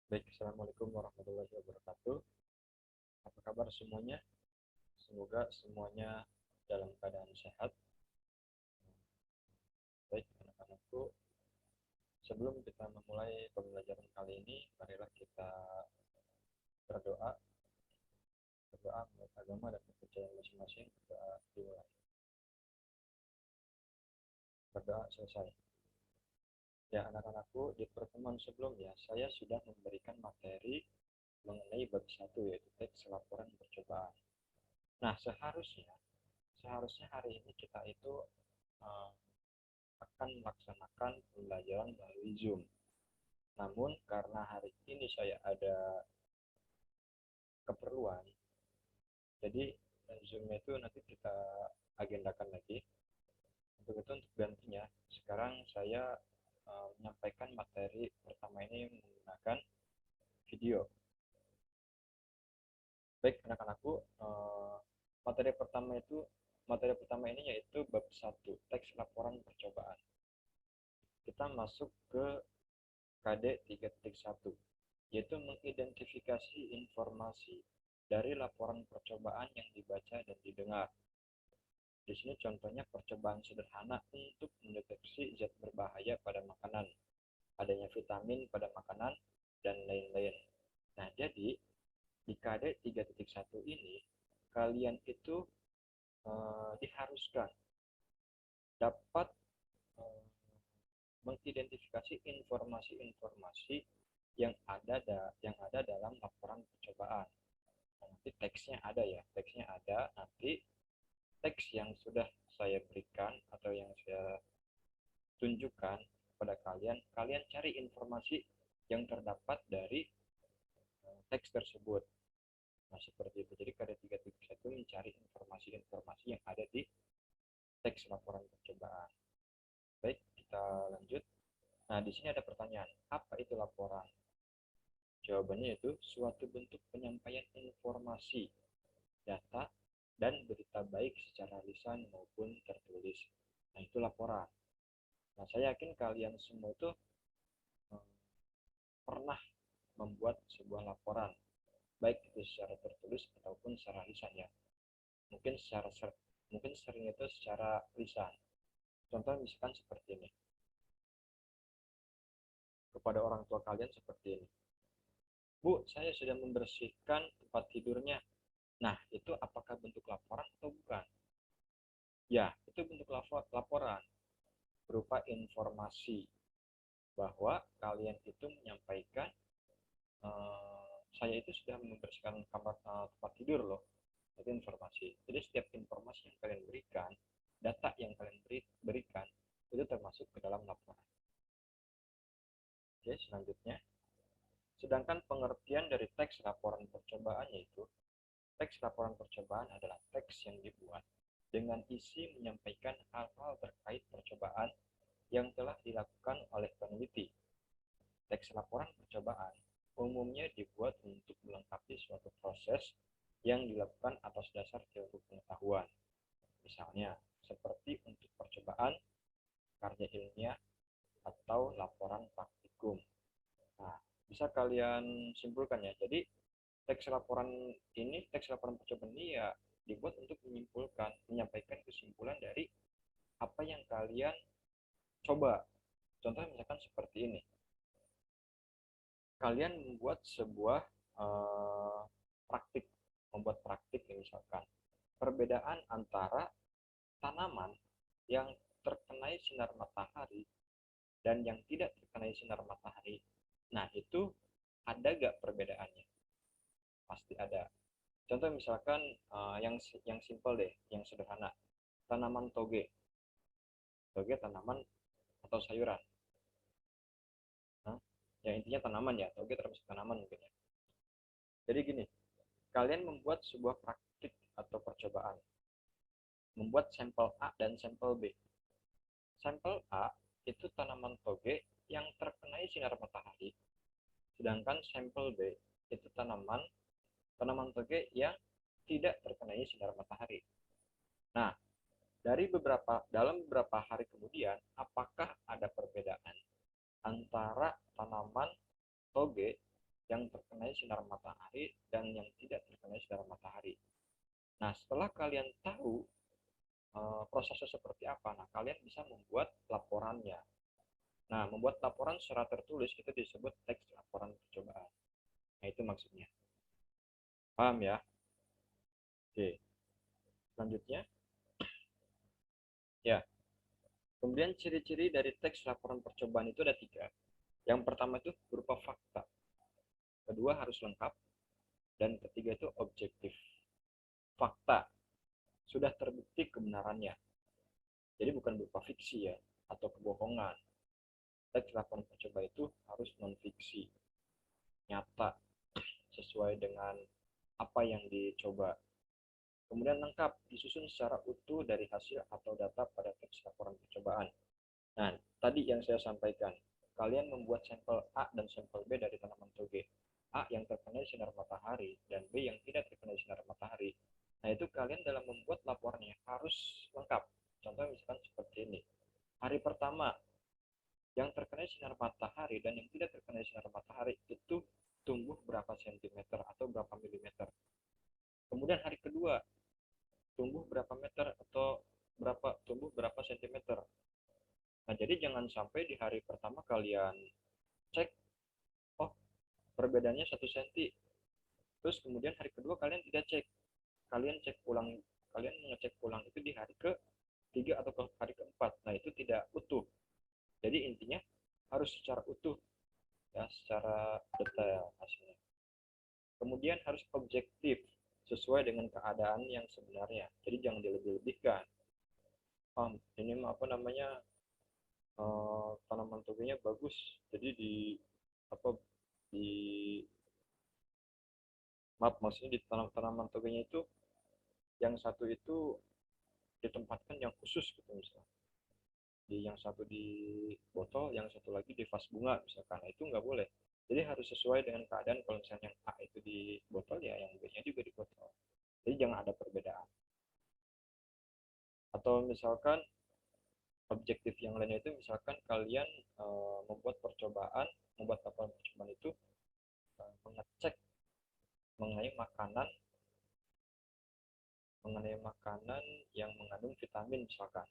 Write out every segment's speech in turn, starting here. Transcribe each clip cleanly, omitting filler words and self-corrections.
Baik, Assalamualaikum warahmatullahi wabarakatuh. Apa kabar semuanya? Semoga semuanya dalam keadaan sehat. Baik, anak-anakku, sebelum kita memulai pembelajaran kali ini, marilah kita berdoa, berdoa menurut agama dan kepercayaan masing-masing. Berdoa dimulai. Berdoa selesai. Ya, anak-anakku, di pertemuan sebelumnya, saya sudah memberikan materi mengenai bab 1, yaitu teks laporan percobaan. Nah, seharusnya hari ini kita itu uh, akan melaksanakan pembelajaran melalui Zoom. Namun karena hari ini saya ada keperluan, jadi Zoom-nya itu nanti kita agendakan lagi. Untuk gantinya, sekarang saya menyampaikan materi pertama ini menggunakan video. Baik anak-anakku, materi pertama ini yaitu bab 1, teks laporan percobaan. Kita masuk ke KD 3.1, yaitu mengidentifikasi informasi dari laporan percobaan yang dibaca dan didengar. Di sini contohnya percobaan sederhana untuk mendeteksi zat berbahaya pada makanan, adanya vitamin pada makanan, dan lain-lain. Nah, jadi di KD 3.1 ini, kalian itu diharuskan dapat eh, mengidentifikasi informasi-informasi yang ada dalam laporan percobaan. Nanti teksnya ada ya, teksnya ada. Nanti teks yang sudah saya berikan atau yang saya tunjukkan kepada kalian, kalian cari informasi yang terdapat dari teks tersebut. Nah, seperti itu. Jadi KD 3.1 mencari informasi-informasi yang ada di teks laporan percobaan. Baik, kita lanjut. Nah, di sini ada pertanyaan, apa itu laporan? Jawabannya itu suatu bentuk penyampaian informasi, data, dan berita baik secara lisan maupun tertulis. Nah, itu laporan. Nah, saya yakin kalian semua itu eh, pernah membuat sebuah laporan, baik itu secara tertulis ataupun secara lisan ya. Mungkin mungkin sering itu secara lisan. Contoh misalkan seperti ini. Kepada orang tua kalian seperti ini. Bu, saya sudah membersihkan tempat tidurnya. Nah, itu apakah bentuk laporan atau bukan? Ya, itu bentuk laporan berupa informasi bahwa kalian itu menyampaikan saya itu sudah membersihkan kamar tempat tidur loh. Itu informasi. Jadi setiap informasi yang kalian berikan, data yang kalian berikan, itu termasuk ke dalam laporan. Oke, selanjutnya. Sedangkan pengertian dari teks laporan percobaan yaitu teks laporan percobaan adalah teks yang dibuat dengan isi menyampaikan hal-hal terkait percobaan yang telah dilakukan oleh peneliti. Teks laporan percobaan umumnya dibuat untuk melengkapi suatu proses yang dilakukan atas dasar teori pengetahuan. Misalnya, seperti untuk percobaan, karya ilmiah, atau laporan praktikum. Nah, bisa kalian simpulkan ya. Jadi, teks laporan percobaan ini ya dibuat untuk menyampaikan kesimpulan dari apa yang kalian coba. Contoh misalkan seperti ini. Kalian membuat sebuah uh, praktik, membuat praktik misalkan. Perbedaan antara tanaman yang terkena sinar matahari dan yang tidak terkena sinar matahari. Nah, itu ada gak perbedaannya? Pasti ada. Contoh misalkan yang simple deh, yang sederhana. Tanaman toge. Toge tanaman atau sayuran. Nah, yang intinya tanaman ya, toge termasuk tanaman mungkin ya. Jadi gini, kalian membuat sebuah praktik atau percobaan. Membuat sampel A dan sampel B. Sampel A itu tanaman toge yang terkena sinar matahari, sedangkan sampel B itu tanaman toge yang tidak terkena sinar matahari. Nah, dalam beberapa hari kemudian, apakah ada perbedaan antara tanaman toge yang terkena sinar matahari dan yang tidak terkena sinar matahari. Nah, setelah kalian tahu prosesnya seperti apa, nah kalian bisa membuat laporannya. Nah, membuat laporan secara tertulis itu disebut teks laporan percobaan. Nah, itu maksudnya. Paham ya? Oke. Selanjutnya, ya. Kemudian ciri-ciri dari teks laporan percobaan itu ada 3. Yang pertama itu berupa fakta. Kedua harus lengkap. Dan ketiga itu objektif. Fakta. Sudah terbukti kebenarannya. Jadi bukan berupa fiksi ya, atau kebohongan. Teks laporan percobaan itu harus non-fiksi. Nyata. Sesuai dengan apa yang dicoba. Kemudian lengkap, disusun secara utuh dari hasil atau data pada teks laporan percobaan. Nah, tadi yang saya sampaikan, kalian membuat sampel A dan sampel B dari tanaman toge. A yang terkena sinar matahari dan B yang tidak terkena sinar matahari. Nah, itu kalian dalam membuat laporannya harus lengkap. Contoh misalkan seperti ini. Hari pertama, yang terkena sinar matahari dan yang tidak terkena sinar matahari itu tumbuh berapa sentimeter atau berapa milimeter. Kemudian hari kedua, tumbuh berapa meter atau tumbuh berapa sentimeter. Nah, jadi jangan sampai di hari pertama kalian cek, oh perbedaannya 1 cm. Terus kemudian hari kedua kalian tidak cek. Kalian mengecek ulang itu di hari ke-3 atau hari ke-4. Nah, itu tidak utuh. Jadi intinya harus secara utuh, ya, secara detail hasilnya. Kemudian harus objektif, sesuai dengan keadaan yang sebenarnya. Jadi jangan dilebih-lebihkan. Ini apa namanya, tanaman togenya bagus, jadi di maksudnya di tanaman togenya itu yang satu itu ditempatkan yang khusus gitu misalnya, yang satu di botol, yang satu lagi di vas bunga misalkan. Nah, itu nggak boleh. Jadi harus sesuai dengan keadaan. Kalau misalnya yang A itu di botol, ya yang B-nya juga di botol. Jadi jangan ada perbedaan. Atau misalkan objektif yang lainnya itu misalkan kalian membuat laporan percobaan itu mengecek mengenai makanan yang mengandung vitamin misalkan.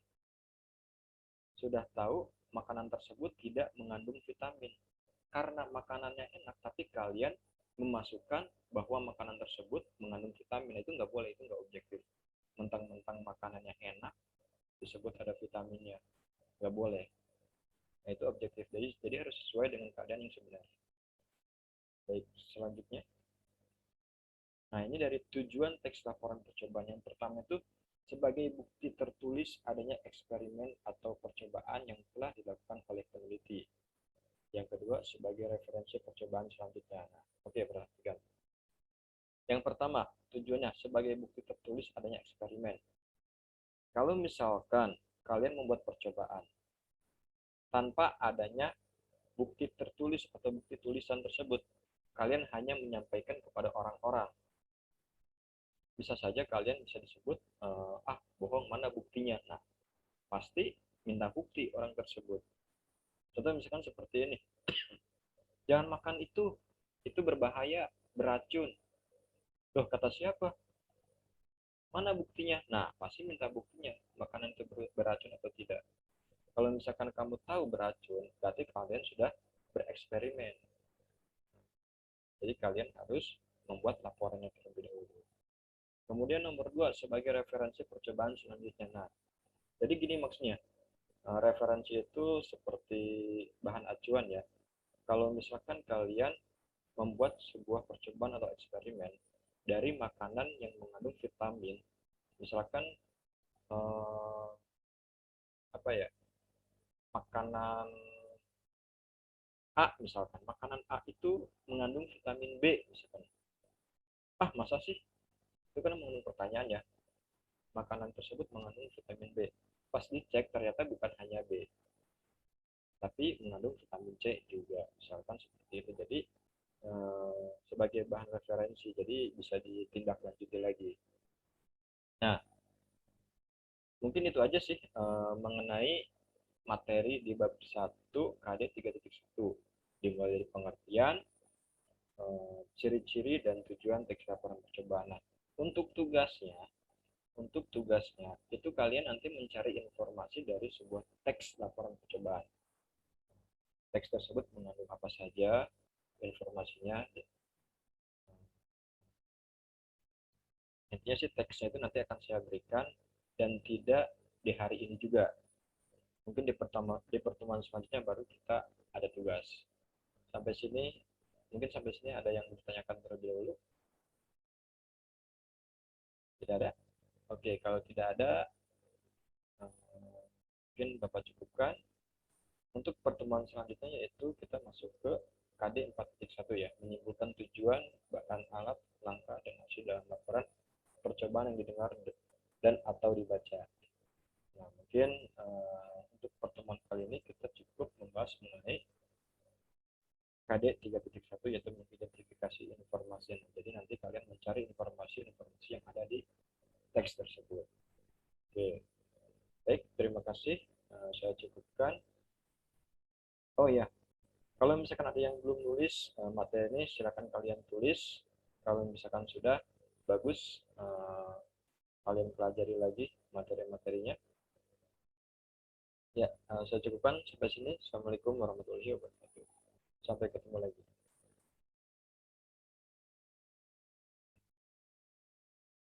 Sudah tahu makanan tersebut tidak mengandung vitamin. Karena makanannya enak, tapi kalian memasukkan bahwa makanan tersebut mengandung vitamin, itu nggak boleh, itu nggak objektif. Mentang-mentang makanannya enak, disebut ada vitaminnya, nggak boleh. Nah, itu objektif. Jadi harus sesuai dengan keadaan yang sebenarnya. Baik, selanjutnya. Nah, ini dari tujuan teks laporan percobaan. Yang pertama itu sebagai bukti tertulis adanya eksperimen atau percobaan yang telah dilakukan oleh peneliti. Yang kedua, sebagai referensi percobaan selanjutnya. Nah, oke, perhatikan. Yang pertama, tujuannya sebagai bukti tertulis adanya eksperimen. Kalau misalkan kalian membuat percobaan tanpa adanya bukti tertulis atau bukti tulisan tersebut, kalian hanya menyampaikan kepada orang-orang. Bisa saja kalian bisa disebut, bohong, mana buktinya. Nah, pasti minta bukti orang tersebut. Contoh misalkan seperti ini, jangan makan itu berbahaya, beracun. Loh, kata siapa? Mana buktinya? Nah, pasti minta buktinya, makanan itu beracun atau tidak. Kalau misalkan kamu tahu beracun, berarti kalian sudah bereksperimen. Jadi kalian harus membuat laporannya terlebih dahulu. Kemudian nomor 2, sebagai referensi percobaan selanjutnya. Nah, jadi gini maksudnya, referensi itu seperti bahan acuan ya. Kalau misalkan kalian membuat sebuah percobaan atau eksperimen dari makanan yang mengandung vitamin, misalkan apa ya, makanan A misalkan, makanan A itu mengandung vitamin B misalkan. Masa sih? Itu kan mengandung pertanyaan ya. Makanan tersebut mengandung vitamin B. Pas dicek ternyata bukan hanya B, tapi mengandung vitamin C juga, misalkan seperti itu. Jadi sebagai bahan referensi, jadi bisa ditindaklanjuti lagi. Nah, mungkin itu aja sih mengenai materi di bab 1 KD 3.1, dimulai dari pengertian, ciri-ciri dan tujuan teks laporan percobaan. Nah, untuk tugasnya itu kalian nanti mencari informasi dari sebuah teks laporan percobaan. Teks tersebut mengandung apa saja informasinya. Intinya sih teksnya itu nanti akan saya berikan dan tidak di hari ini juga. Mungkin di pertemuan selanjutnya baru kita ada tugas. Sampai sini ada yang ditanyakan terlebih dahulu? Tidak ada? Oke, kalau tidak ada, mungkin Bapak cukupkan. Untuk pertemuan selanjutnya yaitu kita masuk ke KD 4.1 ya, menyimpulkan tujuan, bahan alat, langkah, dan hasil dalam laporan percobaan yang didengar dan atau dibaca. Nah, mungkin untuk pertemuan kali ini kita cukup membahas mengenai KD 3.1 yaitu mengidentifikasi informasi. Jadi nanti kalian mencari informasi-informasi yang ada di teks tersebut. Oke, baik, terima kasih. Saya cukupkan. Oh ya, kalau misalkan ada yang belum nulis materi ini, silakan kalian tulis. Kalau misalkan sudah, bagus. Kalian pelajari lagi materi-materinya. Ya, saya cukupkan sampai sini. Assalamualaikum warahmatullahi wabarakatuh. Sampai ketemu lagi.